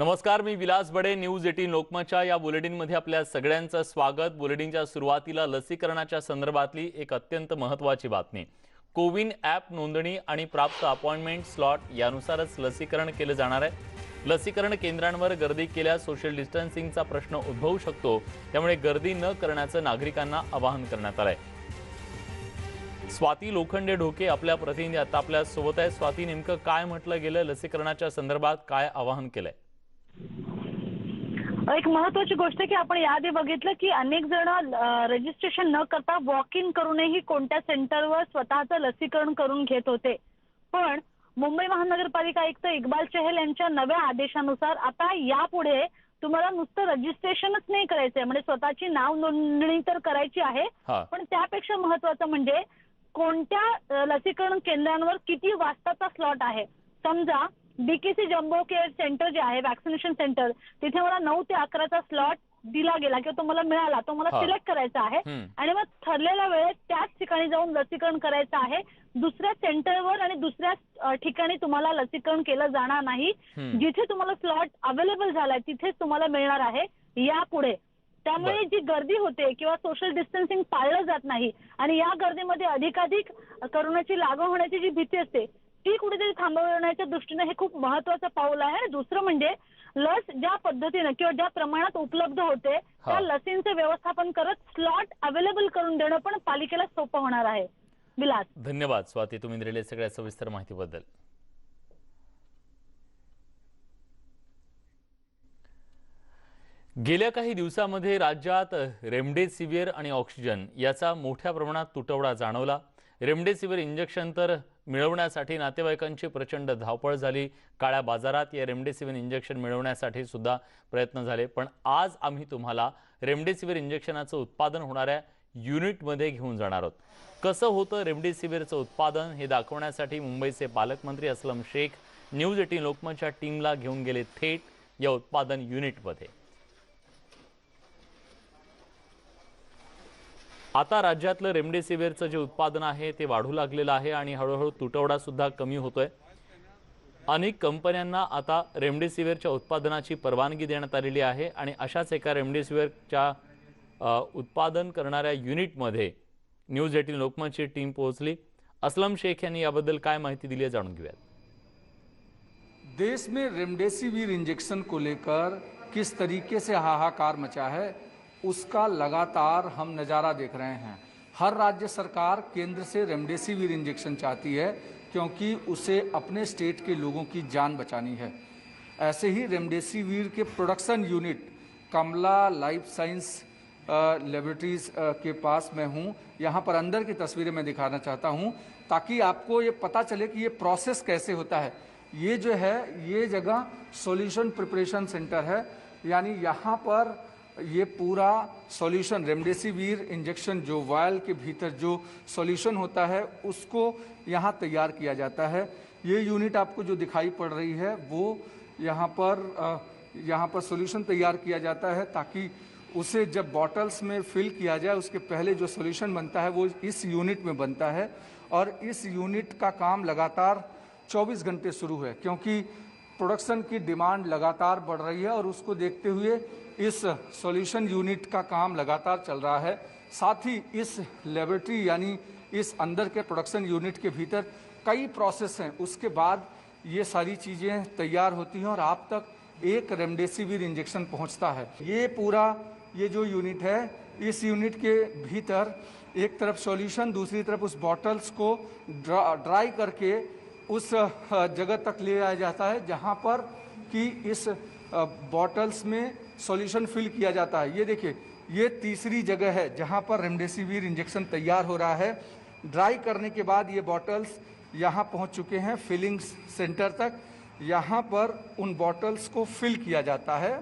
नमस्कार, मी विलास बडे. न्यूज 18 लोकमतच्या या बुलेटिनमध्ये आपल्या सगळ्यांचं स्वागत. बुलेटिनच्या सुरुवातीला लसीकरणाच्या संदर्भातली एक अत्यंत महत्त्वाची बातमी. कोविन ॲप नोंदणी आणि प्राप्त अपॉइंटमेंट स्लॉट यानुसारच लसीकरण केले जाणार आहे. लसीकरण केंद्रांवर गर्दी केल्यास सोशल डिस्टन्सिंगचा प्रश्न उद्भवू शकतो, त्यामुळे गर्दी न करण्याचं नागरिकांना आवाहन करण्यात आलंय. स्वाती लोखंडे ढोके आपल्या प्रतिनिधी आता आपल्या सोबत आहे. स्वाती, नेमकं काय म्हटलं गेलं, लसीकरणाच्या संदर्भात काय आवाहन केलंय? एक महत्त्वाची गोष्ट आहे की आपण याआधी बघितलं की अनेक जण रजिस्ट्रेशन न करता वॉक इन करूनही कोणत्या सेंटरवर स्वतःचं लसीकरण करून घेत होते. पण मुंबई महानगरपालिका आयुक्त इक्बाल चहल यांच्या नव्या आदेशानुसार आता यापुढे तुम्हाला नुसतं रजिस्ट्रेशनच नाही करायचंय, म्हणजे स्वतःची नाव नोंदणी तर करायची आहे, पण त्यापेक्षा महत्त्वाचं म्हणजे कोणत्या लसीकरण केंद्रांवर किती वाजताचा स्लॉट आहे. समजा बीकेसी जम्बो केअर सेंटर जे आहे, वॅक्सिनेशन सेंटर, तिथे मला 9 ते 11चा स्लॉट दिला गेला किंवा तो मला मिळाला, तो मला सिलेक्ट करायचा आहे आणि मग ठरलेल्या वेळेत त्याच ठिकाणी जाऊन लसीकरण करायचं आहे. दुसऱ्या सेंटरवर आणि दुसऱ्या ठिकाणी तुम्हाला लसीकरण केलं जाणार नाही. जिथे तुम्हाला स्लॉट अवेलेबल झालाय तिथेच तुम्हाला मिळणार आहे यापुढे. त्यामुळे जी गर्दी होते किंवा सोशल डिस्टन्सिंग पाळलं जात नाही आणि या गर्दीमध्ये अधिकाधिक कोरोनाची लागण होण्याची जी भीती असते ती कुठेतरी थांबवण्याच्या दृष्टीने हे खूप महत्त्वाचं पाऊल आहे. आणि दुसरं म्हणजे लस ज्या पद्धतीने किंवा ज्या प्रमाणात उपलब्ध होते त्या लसींचं व्यवस्थापन करत स्लॉट अवेलेबल करून देणं पण पालिकेला सोपं होणार आहे. विलास, धन्यवाद स्वाती, तुम्ही दिलेल्या सगळ्या सविस्तर माहितीबद्दल. गेल्या काही दिवसांमध्ये राज्यात रेमडेसिवीर आणि ऑक्सिजन याचा मोठ्या प्रमाणात तुटवडा जाणवला. रेमडेसिवीर इंजेक्शन तर मिळवण्यासाठी नातेवाईकांची प्रचंड धावपळ झाली. काळ्या बाजारात या रेमडेसिवीर इंजेक्शन मिळवण्यासाठी सुद्धा प्रयत्न झाले. पण आज आम्ही तुम्हाला रेमडेसिवीर इंजेक्शनाचं उत्पादन होणाऱ्या युनिटमध्ये घेऊन जाणार आहोत. कसं होतं रेमडेसिवीरचं उत्पादन हे दाखवण्यासाठी मुंबईचे पालकमंत्री असलम शेख न्यूज 18 लोकमतच्या टीमला घेऊन गेले थेट या उत्पादन युनिटमध्ये. आता राज्यातलं रेमडेसिवीरचं जे उत्पादन आहे ते वाढू लागलेलं आहे आणि हळूहळू तुटवडा सुद्धा कमी होतोय. अनेक कंपन्यांना आता रेमडेसिवीरच्या उत्पादनाची परवानगी देण्यात आलेली आहे आणि अशाच एका रेमडेसिवीरच्या उत्पादन करणाऱ्या युनिटमध्ये न्यूज 18 लोकमतची टीम पोहोचली. असलम शेख यांनी याबद्दल काय माहिती दिली आहे जाणून घेऊयात. देश में रेमडेसिवीर इंजेक्शन को लेकर किस तरीके से हाहाकार मचा है उसका लगातार हम नज़ारा देख रहे हैं. हर राज्य सरकार केंद्र से रेमडेसिवीर इंजेक्शन चाहती है क्योंकि उसे अपने स्टेट के लोगों की जान बचानी है. ऐसे ही रेमडेसिवीर के production unit Kamla life science laboratories के पास मैं हूँ. यहाँ पर अंदर की तस्वीरें मैं दिखाना चाहता हूँ ताकि आपको ये पता चले कि ये प्रोसेस कैसे होता है. ये जो है ये जगह सॉल्यूशन प्रिपरेशन सेंटर है, यानी यहाँ पर ये पूरा सॉल्यूशन रेमडेसिवीर इंजेक्शन जो वायल के भीतर जो सॉल्यूशन होता है उसको यहाँ तैयार किया जाता है. ये यूनिट आपको जो दिखाई पड़ रही है वो यहाँ पर सॉल्यूशन तैयार किया जाता है ताकि उसे जब बॉटल्स में फिल किया जाए उसके पहले जो सॉल्यूशन बनता है वो इस यूनिट में बनता है. और इस यूनिट का काम लगातार 24 घंटे शुरू है क्योंकि प्रोडक्शन की डिमांड लगातार बढ़ रही है और उसको देखते हुए इस सॉल्यूशन यूनिट का काम लगातार चल रहा है. साथ ही इस लेबोरेटरी यानी इस अंदर के प्रोडक्शन यूनिट के भीतर कई प्रोसेस हैं, उसके बाद ये सारी चीज़ें तैयार होती हैं और आप तक एक रेमडेसिवीर इंजेक्शन पहुंचता है. ये पूरा ये जो यूनिट है, इस यूनिट के भीतर एक तरफ सॉल्यूशन, दूसरी तरफ उस बॉटल्स को ड्राई करके उस जगह तक ले आया जाता है जहाँ पर कि इस बॉटल्स में सॉल्यूशन फिल किया जाता है. ये देखिए, ये तीसरी जगह है जहाँ पर रेमडेसिवीर इंजेक्शन तैयार हो रहा है. ड्राई करने के बाद ये बॉटल्स यहाँ पहुँच चुके हैं फिलिंग सेंटर तक. यहाँ पर उन बॉटल्स को फिल किया जाता है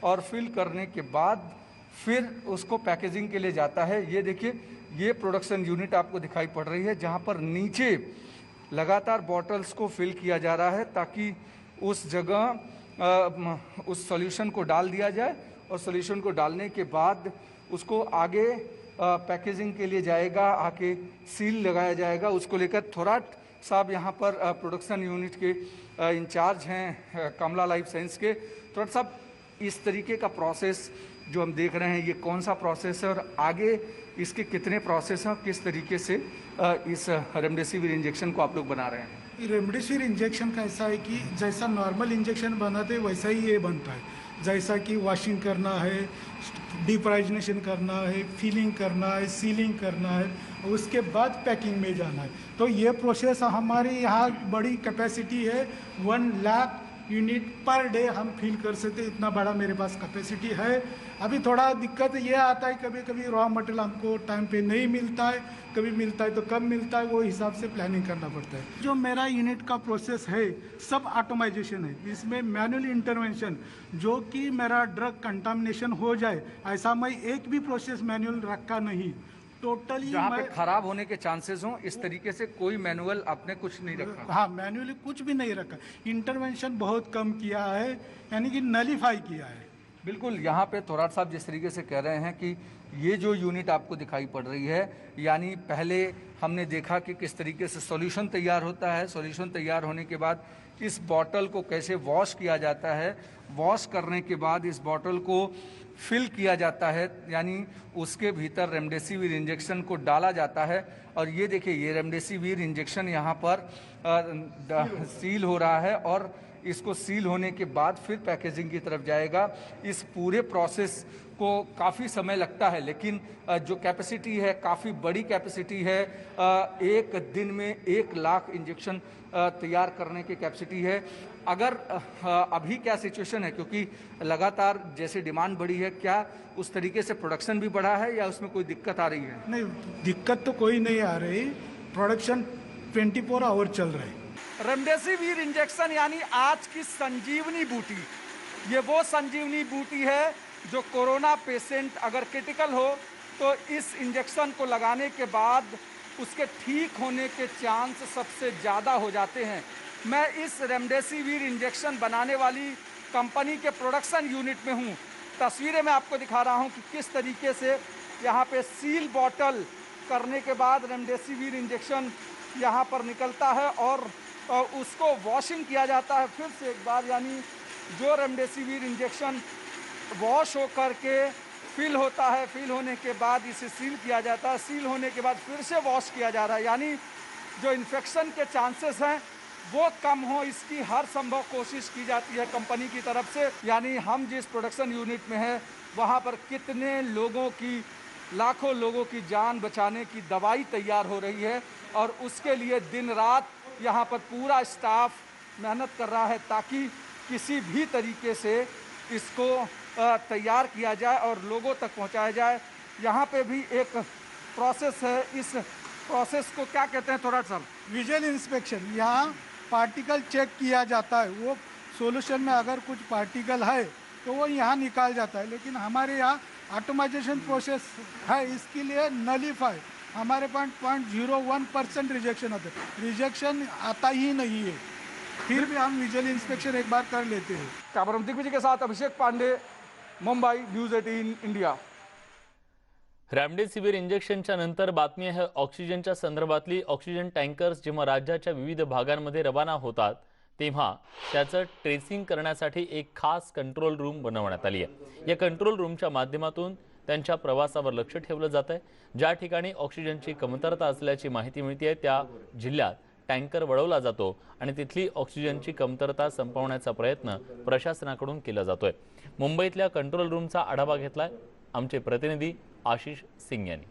और फिल करने के बाद फिर उसको पैकेजिंग के लिए जाता है. ये देखिए, ये प्रोडक्शन यूनिट आपको दिखाई पड़ रही है जहाँ पर नीचे लगातार बॉटल्स को फिल किया जा रहा है ताकि उस जगह उस सॉल्यूशन को डाल दिया जाए और सॉल्यूशन को डालने के बाद उसको आगे पैकेजिंग के लिए जाएगा, आके सील लगाया जाएगा. उसको लेकर थोड़ा साहब यहाँ पर प्रोडक्शन यूनिट के इंचार्ज हैं कमला लाइफ साइंस के। थोड़ा साहब, इस तरीके का प्रोसेस जो हम देख रहे हैं, ये कौन सा प्रोसेस है और आगे इसके कितने प्रोसेस हैं और किस तरीके से इस रेमडेसिविर इंजेक्शन को आप लोग बना रहे हैं? रेमडेसिविर इंजेक्शन का ऐसा है कि जैसा नॉर्मल इंजेक्शन बनाते हैं वैसा ही ये बनता है। जैसा कि वॉशिंग करना है, डिप्राइजनेशन करना है, फिलिंग करना है, सीलिंग करना है, उसके बाद पैकिंग में जाना है। तो ये प्रोसेस हमारे यहाँ बड़ी कैपेसिटी है, 1 लाख यूनिट पर डे हम फिल कर सकते, इतना बड़ा मेरे पास कैपेसिटी है। अभी थोड़ा दिक्कत ये आता है, कभी कभी रॉ मटेरियल हमको टाइम पे नहीं मिलता है, कभी मिलता है तो कम मिलता है, वो हिसाब से प्लानिंग करना पड़ता है। जो मेरा यूनिट का प्रोसेस है सब ऑटोमाइजेशन है, इसमें मैनुअल इंटरवेंशन, जो कि मेरा ड्रग कंटामिनेशन हो जाए ऐसा मैं एक भी प्रोसेस मैनुअल रखा नहीं। टोटली जहाँ पे खराब होने के चांसेस हों, इस तरीके से कोई मैनुअल आपने कुछ नहीं रखा? हाँ, मैनुअली कुछ भी नहीं रखा, इंटरवेंशन बहुत कम किया है, यानी कि नलीफाई किया है। बिल्कुल, यहाँ पे थोराट साहब जिस तरीके से कह रहे हैं कि ये जो यूनिट आपको दिखाई पड़ रही है, यानी पहले हमने देखा कि किस तरीके से सॉल्यूशन तैयार होता है, सॉल्यूशन तैयार होने के बाद इस बॉटल को कैसे वॉश किया जाता है, वॉश करने के बाद इस बॉटल को फिल किया जाता है, यानी उसके भीतर रेमडेसिविर इंजेक्शन को डाला जाता है। और ये देखिए, ये रेमडेसिविर इंजेक्शन यहाँ पर सील हो रहा है और इसको सील होने के बाद फिर पैकेजिंग की तरफ जाएगा। इस पूरे प्रोसेस को काफ़ी समय लगता है, लेकिन जो कैपेसिटी है काफ़ी बड़ी कैपेसिटी है। एक दिन में 1 लाख इंजेक्शन तैयार करने की कैपेसिटी है। अगर अभी क्या सिचुएशन है, क्योंकि लगातार जैसे डिमांड बढ़ी है, क्या उस तरीके से प्रोडक्शन भी बढ़ा है या उसमें कोई दिक्कत आ रही है? नहीं, दिक्कत तो कोई नहीं आ रही, प्रोडक्शन 24 आवर चल रहा है। रेमडेसिविर इंजेक्शन यानी आज की संजीवनी बूटी, ये वो संजीवनी बूटी है जो कोरोना पेशेंट अगर क्रिटिकल हो तो इस इंजेक्शन को लगाने के बाद उसके ठीक होने के चांस सबसे ज़्यादा हो जाते हैं। मैं इस रेमडेसिविर इंजेक्शन बनाने वाली कंपनी के प्रोडक्शन यूनिट में हूँ। तस्वीरें मैं आपको दिखा रहा हूँ कि किस तरीके से यहाँ पे सील बॉटल करने के बाद रेमडेसिविर इंजेक्शन यहाँ पर निकलता है और उसको वॉशिंग किया जाता है फिर से एक बार, यानी जो रेमडेसिविर इंजेक्शन वॉश हो करके फिल होता है, फिल होने के बाद इसे सील किया जाता है, सील होने के बाद फिर से वॉश किया जा रहा है, यानी जो इन्फेक्शन के चांसेस हैं वो कम हो, इसकी हर संभव कोशिश की जाती है कंपनी की तरफ से। यानी हम जिस प्रोडक्शन यूनिट में हैं वहाँ पर कितने लोगों की, लाखों लोगों की जान बचाने की दवाई तैयार हो रही है और उसके लिए दिन रात यहाँ पर पूरा स्टाफ मेहनत कर रहा है ताकि किसी भी तरीके से इसको तैयार किया जाए और लोगों तक पहुँचाया जाए। यहाँ पे भी एक प्रोसेस है, इस प्रोसेस को क्या कहते हैं थोड़ा सा? Visual inspection. यहाँ पार्टिकल चेक किया जाता है, वो सॉल्यूशन में अगर कुछ पार्टिकल है तो वो यहाँ निकाल जाता है, लेकिन हमारे यहाँ ऑटोमाइजेशन प्रोसेस है, इसके लिए नलीफाई हमारे पास 0.01% रिजेक्शन आता है, रिजेक्शन आता ही नहीं है, फिर भी हम विजुअल इंस्पेक्शन एक बार कर लेते हैं। कैमरा दिग्विजय के साथ Abhishek Pandey, Mumbai, news 18 India. Remdesivir इंजेक्शनच्या नंतर बातमी आहे ऑक्सिजनच्या संदर्भातली। ऑक्सिजन टँकर्स जेव्हा राज्याच्या विविध भागांमध्ये रवाना होतात तेव्हा त्याचं ट्रेसिंग करण्यासाठी एक खास कंट्रोल रूम बनवण्यात आली आहे। या कंट्रोल रूमच्या माध्यमातून त्यांच्या प्रवासावर लक्ष ठेवलं जात आहे। ज्या ठिकाणी ऑक्सिजनची कमतरता असल्याची माहिती मिळते त्या जिल्ह्यात टँकर वळवला जातो आणि तिथली ऑक्सिजनची कमतरता संपवण्याचा प्रयत्न प्रशासनाकडून केला जातोय। मुंबईतल्या कंट्रोल रूमचा आढावा घेतलाय आमचे प्रतिनिधी आशीष सिंह यांनी।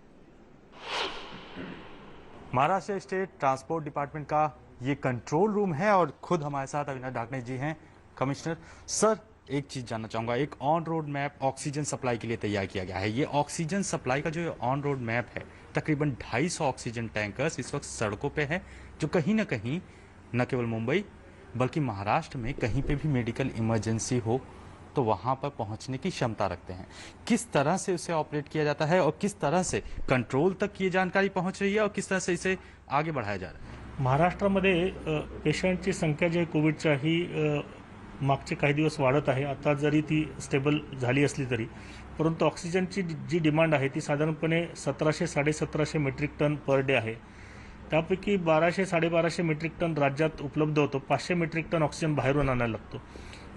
महाराष्ट्र स्टेट ट्रांसपोर्ट डिपार्टमेंट का ये कंट्रोल रूम है और खुद हमारे साथ अविनाश डाकने जी हैं, कमिश्नर। सर, एक चीज जानना चाहूंगा, एक on road map oxygen supply के लिए तैयार किया गया है। ये ऑक्सीजन सप्लाई का जो ऑन रोड मैप है, तकरीबन 250 ऑक्सीजन टैंकर्स इस वक्त सड़कों पे हैं, जो कहीं ना कहीं न केवल मुंबई बल्कि महाराष्ट्र में कहीं पे भी मेडिकल इमरजेंसी हो तो वहां पर पहुंचने की क्षमता रखते हैं। किस तरह से उसे ऑपरेट किया जाता है और किस तरह से कंट्रोल तक ये जानकारी पहुंच रही है और किस तरह से इसे आगे बढ़ाया जा रहा है? महाराष्ट्रामध्ये पेशंटची संख्या जी कोविडच्या ही मागचे काही दिवस वाढत आहे। आता जरी ती स्टेबल झाली असली तरी परंतु ऑक्सिजनची जी डिमांड आहे ती साधारणपणे 1700-1750 मेट्रिक टन पर डे आहे। त्यापैकी 1200-1250 मेट्रिक टन राज्यात उपलब्ध होतो. 500 मेट्रिक टन ऑक्सिजन बाहेरून आणायला लागतो.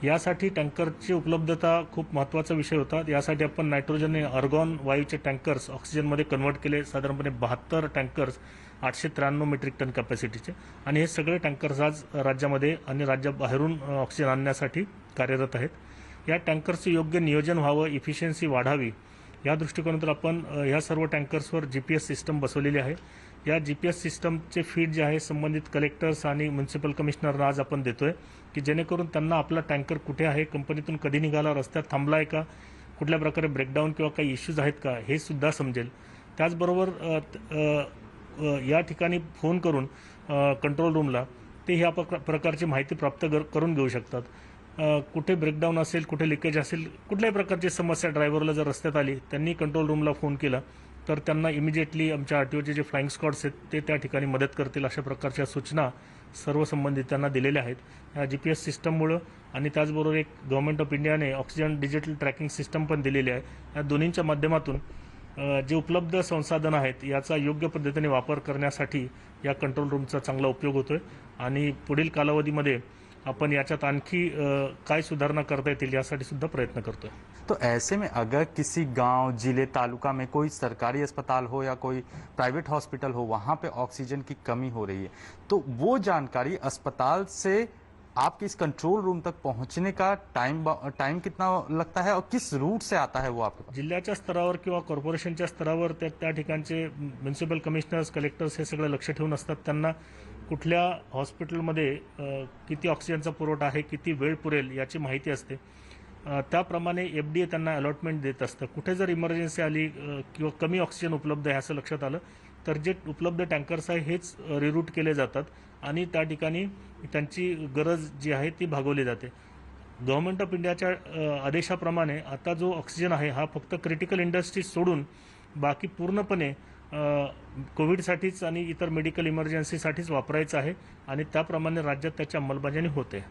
यासाठी टँकरची उपलब्धता खूप महत्त्वाचा विषय होता. यासाठी आपण नायट्रोजन आणि आर्गॉन वायूचे टँकर्स ऑक्सिजनमध्ये कन्वर्ट केले. साधारणपणे 72 टँकर्स 893 मेट्रिक टन कॅपॅसिटीचे, आणि हे सगळे टँकर्स आज राज्यामध्ये आणि राज्याबाहेरून ऑक्सिजन आणण्यासाठी कार्यरत आहेत. या टँकर्सचे योग्य नियोजन व्हावं, इफिशियन्सी वाढावी या दृष्टिकोनातून आपण ह्या सर्व टँकर्सवर GPS सिस्टम बसवलेली आहे. या GPS सिस्टमचे फीड जे आहे संबंधित कलेक्टर्स आणि म्युन्सिपल कमिशनरना आज आपण देतोय, की जेणेकरून त्यांना आपला टँकर कुठे आहे, कंपनीतून कधी निघाला, रस्त्यात थांबला आहे का, कुठल्या प्रकारे ब्रेकडाऊन किंवा काही इश्यूज आहेत का, हे सुद्धा समजेल. त्याचबरोबर या ठिकाणी फोन करून कंट्रोल रूमला ते ह्या प्रकारची माहिती प्राप्त करून घेऊ शकतात. कुठे ब्रेकडाऊन असेल, कुठे लिकेज असेल, कुठल्याही प्रकारची समस्या ड्रायव्हरला जर रस्त्यात आली, त्यांनी कंट्रोल रूमला फोन केला तर त्यांना इमिजिएटली आमच्या RTOचे जे फ्लाइंग स्क्वॉड्स आहेत ते त्या ठिकाणी मदत करतील. अशा प्रकारच्या सूचना सर्व संबंधितांना दिलेल्या आहेत. या GPS सिस्टममुळं आणि त्याचबरोबर एक गव्हर्नमेंट ऑफ इंडियाने ऑक्सिजन डिजिटल ट्रॅकिंग सिस्टम पण दिलेली आहे. या दोन्हींच्या माध्यमातून जे उपलब्ध संसाधनं आहेत याचा योग्य पद्धतीने वापर करण्यासाठी या कंट्रोल रूमचा चांगला उपयोग होतोय, आणि पुढील कालावधीमध्ये अपन याच्यात आणखी काय सुधारणा करता येतील यासाठी सुद्धा प्रयत्न करतोय. तो ऐसे में अगर किसी गांव, जिले, तालुका में कोई सरकारी अस्पताल हो या कोई प्राइवेट हॉस्पिटल हो, वहां पे ऑक्सीजन की कमी हो रही है, तो वो जानकारी अस्पताल से आपके इस कंट्रोल रूम तक पहुंचने का टाइम कितना लगता है और किस रूट से आता है वो आपके पास? जिल्ह्याच्या स्तरावर किंवा कॉर्पोरेशनच्या स्तरावर त्या ठिकाणचे म्युन्सिपल कमिशनर्स, कलेक्टर्स हे सगळं लक्ष ठेवून असतात. त्यांना कुठल्या हॉस्पिटलमध्ये किती ऑक्सिजनचा पुरवठा आहे, किती वेळ पुरेल याची माहिती असते. त्याप्रमाणे FDA त्यांना अलॉटमेंट देत असतं. कुठे जर इमर्जन्सी आली किंवा कमी ऑक्सिजन उपलब्ध आहे असं लक्षात आलं तर जे उपलब्ध टँकर्स आहे हेच रिरूट केले जातात आणि त्या ठिकाणी त्यांची गरज जी आहे ती भागवली जाते. गव्हर्नमेंट ऑफ इंडियाच्या आदेशाप्रमाणे आता जो ऑक्सिजन आहे हा फक्त क्रिटिकल इंडस्ट्रीज सोडून बाकी पूर्णपणे कोविडसाठीच आणि इतर मेडिकल इमर्जन्सीसाठीच वापरायचं आहे, आणि त्याप्रमाणे राज्यात त्याची अंमलबजावणी होते.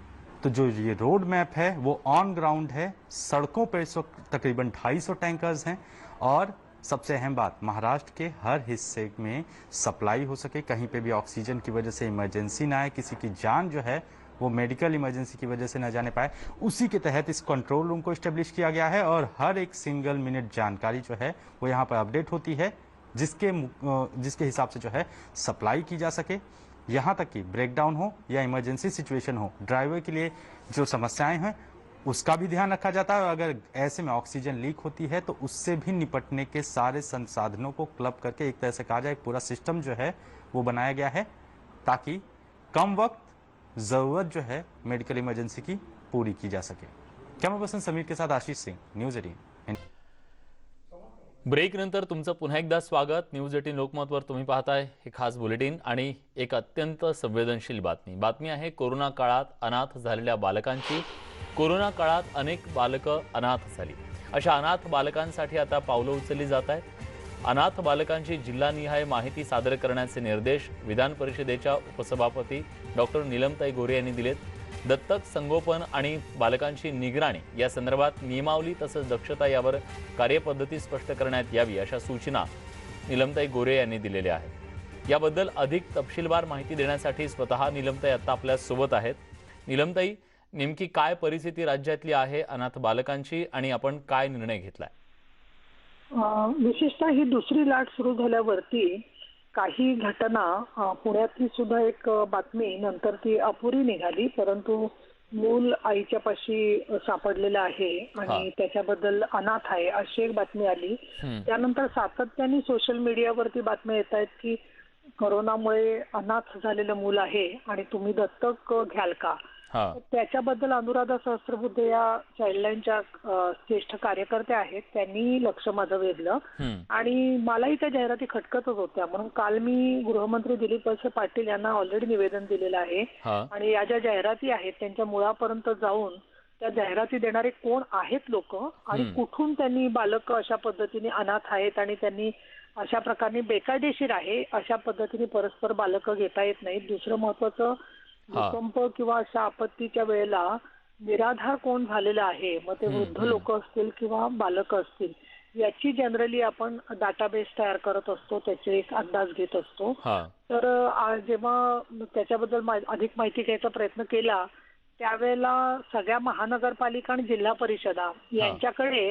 तो जो ये रोड मैप है वो ऑन ग्राउंड है. सड़कों पर इस वक्त तकरीबन 250 टैंकर्स हैं, और सबसे अहम बात, महाराष्ट्र के हर हिस्से में सप्लाई हो सके, कहीं पे भी ऑक्सीजन की वजह से इमरजेंसी ना आए, किसी की जान जो है वो मेडिकल इमरजेंसी की वजह से न जाने पाए, उसी के तहत इस कंट्रोल रूम को इस्टेब्लिश किया गया है. और हर एक सिंगल मिनट जानकारी जो है वो यहाँ पर अपडेट होती है, जिसके हिसाब से जो है सप्लाई की जा सके. यहाँ तक कि ब्रेकडाउन हो या इमरजेंसी सिचुएशन हो, ड्राइवर के लिए जो समस्याएं हैं उसका भी ध्यान रखा जाता है. और अगर ऐसे में ऑक्सीजन लीक होती है तो उससे भी निपटने के सारे संसाधनों को क्लब करके एक तरह से कहा जाए पूरा सिस्टम जो है वो बनाया गया है, ताकि कम वक्त ज़रूरत जो है मेडिकल इमरजेंसी की पूरी की जा सके. कैमरा पर्सन समीर के साथ आशीष सिंह, न्यूज 18. ब्रेक नंतर तुमचं पुन्हा एकदा स्वागत. न्यूज 18 लोकमतवर तुम्ही पाहताय हे खास बुलेटिन आणि एक अत्यंत संवेदनशील बातमी आहे कोरोना काळात अनाथ झालेल्या बालकांची. कोरोना काळात अनेक बालकं अनाथ झाली. अशा अनाथ बालकांसाठी आता पावलं उचलली जात आहेत. अनाथ बालकांची जिल्हानिहाय माहिती सादर करण्याचे निर्देश विधान परिषदेच्या उपसभापती डॉक्टर नीलमताई गोरे यांनी दिलेत. दत्तक संगोपन आणि बालकांची निगराणी या संदर्भात नियमावली तसंच दक्षता यावर कार्यपद्धती स्पष्ट करण्यात यावी अशा सूचना नीलमताई गोरे यांनी दिलेल्या आहेत. याबद्दल अधिक तपशीलवार माहिती देण्यासाठी स्वतः नीलमताई आता आपल्या सोबत आहेत. नीलमताई, नेमकी काय परिस्थिती राज्यातली आहे अनाथ बालकांची आणि आपण काय निर्णय घेतलाय? विशेषतः ही दुसरी लाट सुरू झाल्यावरती काही घटना, पुण्यातली सुद्धा एक बातमी नंतर ती अपुरी निघाली, परंतु मूल आईच्या पाशी सापडलेलं आहे आणि त्याच्याबद्दल अनाथ आहे अशी एक बातमी आली. त्यानंतर सातत्याने सोशल मीडियावरती बातम्या येत आहेत की कोरोनामुळे अनाथ झालेलं मूल आहे आणि तुम्ही दत्तक घ्याल का. त्याच्याबद्दल अनुराधा सहस्त्रबुद्धे या चाइल्डलाईनच्या ज्येष्ठ कार्यकर्त्या आहेत, त्यांनी लक्ष माझं वेधलं आणि मलाही त्या जाहिराती खटकतच होत्या. म्हणून काल मी गृहमंत्री दिलीप वळसे पाटील यांना ऑलरेडी निवेदन दिलेलं आहे आणि या ज्या जाहिराती आहेत त्यांच्या मुळापर्यंत जाऊन त्या जाहिराती देणारे कोण आहेत लोक आणि कुठून त्यांनी बालक अशा पद्धतीने अनाथ आहेत आणि त्यांनी अशा प्रकारे बेकायदेशीर आहे अशा पद्धतीने परस्पर बालकं घेता येत नाहीत. दुसरं महत्वाचं, भूकंप किंवा अशा आपत्तीच्या वेळेला निराधार कोण झालेलं आहे, मग ते वृद्ध लोक असतील किंवा बालक असतील, याची जनरली आपण डाटाबेस तयार करत असतो, त्याचे एक अंदाज घेत असतो. हा तर जेव्हा त्याच्याबद्दल अधिक माहिती घ्यायचा प्रयत्न केला त्यावेळेला सगळ्या महानगरपालिका आणि जिल्हा परिषदा यांच्याकडे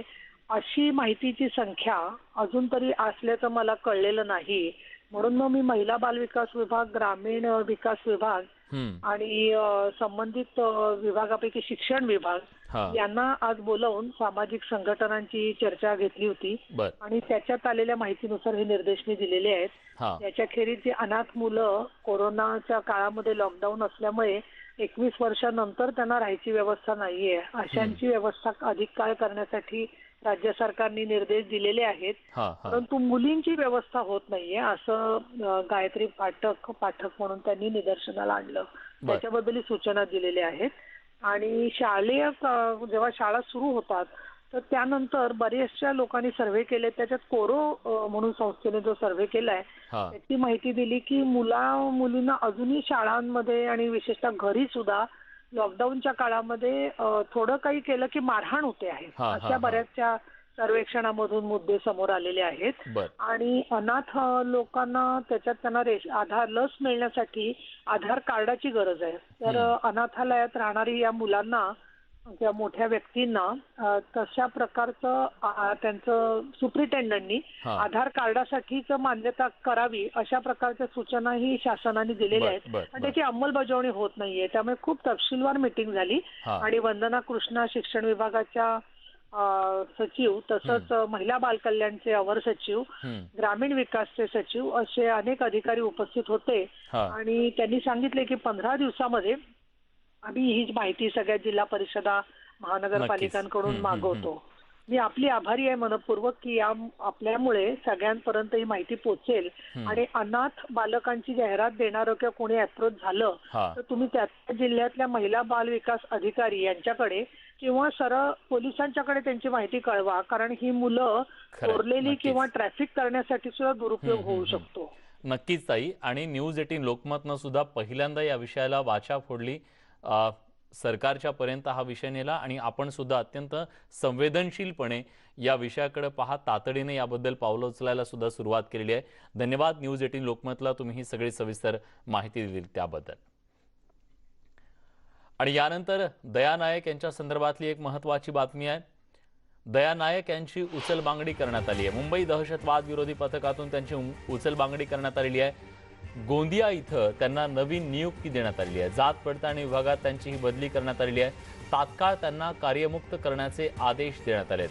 अशी माहितीची संख्या अजून तरी असल्याचं मला कळलेलं नाही. म्हणून मग मी महिला बाल विकास विभाग, ग्रामीण विकास विभाग आणि संबंधित विभागापैकी शिक्षण विभाग यांना आज बोलावून सामाजिक संघटनांची चर्चा घेतली होती आणि त्याच्यात आलेल्या माहितीनुसार हे निर्देश मी दिलेले आहेत. याच्याखेरीज जी अनाथ मुलं कोरोनाच्या काळामध्ये लॉकडाऊन असल्यामुळे 21 वर्षानंतर त्यांना राहायची व्यवस्था नाहीये, अशांची व्यवस्था अधिक काळ करण्यासाठी राज्य सरकारने निर्देश दिलेले आहेत. परंतु मुलींची व्यवस्था होत नाहीये असं गायत्री पाठक म्हणून त्यांनी निदर्शनाला आणलं. त्याच्याबद्दल सूचना दिलेल्या आहेत. आणि शालेय जेव्हा शाळा सुरू होतात तर त्यानंतर बरेचशा लोकांनी सर्व्हे केले. त्याच्यात कोरो म्हणून संस्थेने जो सर्व्हे केलाय त्याची माहिती दिली की मुलींना अजूनही शाळांमध्ये आणि विशेषतः घरी सुद्धा लॉकडाऊनच्या काळामध्ये थोडं काही केलं की मारहाण होते आहे, अशा बऱ्याचशा सर्वेक्षणामधून मुद्दे समोर आलेले आहेत. आणि अनाथ लोकांना त्याच्यात त्यांना आधार लस मिळण्यासाठी आधार कार्डाची गरज आहे. तर अनाथालयात राहणारी या मुलांना किंवा मोठ्या व्यक्तींना तशा प्रकारचं त्यांचं सुप्रिटेंडंटनी आधार कार्डासाठीच मान्यता करावी अशा प्रकारच्या सूचनाही शासनाने दिलेल्या आहेत आणि त्याची अंमलबजावणी होत नाहीये. त्यामुळे खूप तपशीलवार मीटिंग झाली आणि वंदना कृष्णा शिक्षण विभागाच्या सचिव, तसंच महिला बाल कल्याणचे अवर सचिव, ग्रामीण विकासचे सचिव असे अनेक अधिकारी उपस्थित होते आणि त्यांनी सांगितले की 15 दिवसामध्ये आम्ही ही माहिती सगळ्या जिल्हा परिषदा महानगरपालिकांकडून मागवतो. मी आपली आभारी आहे मनपूर्वक की आपल्यामुळे सगळ्यांपर्यंत ही माहिती पोहोचेल आणि अनाथ बालकांची जाहिरात देणारं किंवा कोणी अप्रोच झालं तर तुम्ही त्या जिल्ह्यातल्या महिला बाल विकास अधिकारी यांच्याकडे किंवा सरळ पोलिसांच्याकडे त्यांची माहिती कळवा, कारण ही मुलं चोरलेली किंवा ट्रॅफिक करण्यासाठी सुद्धा दुरुपयोग होऊ शकतो. नक्कीच ताई. आणि न्यूज 18 लोकमतनं सुद्धा पहिल्यांदा या विषयाला वाचा फोडली, सरकारच्या पर्यंत हा विषय नेला आणि आपण सुद्धा अत्यंत संवेदनशीलपणे या विषयाकडे पाहत तातडीने याबद्दल पावलं उचलायला सुद्धा सुरुवात केलेली आहे. धन्यवाद न्यूज 18 लोकमतला तुम्ही ही सगळी सविस्तर माहिती दिली त्याबद्दल. आणि यानंतर दया नायक यांच्या संदर्भातली एक महत्त्वाची बातमी आहे. दया नायक यांची उचलबांगडी करण्यात आली आहे. मुंबई दहशतवाद विरोधी पथकातून त्यांची उचलबांगडी करण्यात आलेली आहे. गोंदिया इथं त्यांना नवीन नियुक्ती देण्यात आलेली आहे. जात पडताळणी विभागात त्यांची ही बदली करण्यात आलेली आहे. तात्काळ त्यांना कार्यमुक्त करण्याचे आदेश देण्यात आले.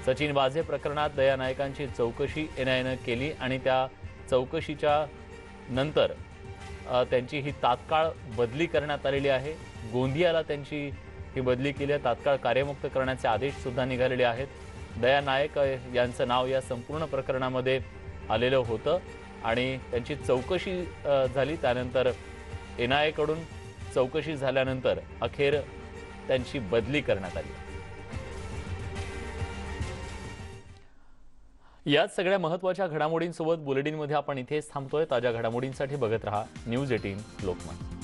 सचिन वाझे प्रकरणात दया नायकांची चौकशी एनआयएनं केली आणि त्या चौकशीच्या नंतर त्यांची ही तात्काळ बदली करण्यात आलेली आहे. गोंदियाला त्यांची ही बदली केली आहे. तात्काळ कार्यमुक्त करण्याचे आदेश सुद्धा निघालेले आहेत. दया नायक यांचं नाव या संपूर्ण प्रकरणामध्ये आलेलं होतं आणि त्यांची चौकशी झाली. त्यानंतर एनआयए कडून चौकशी झाल्यानंतर अखेर त्यांची बदली करण्यात आली. याच सगळ्या महत्त्वाच्या घडामोडींसोबत बुलेटिनमध्ये आपण इथेच थांबतोय. ताज्या घडामोडींसाठी बघत रहा न्यूज 18 लोकमत.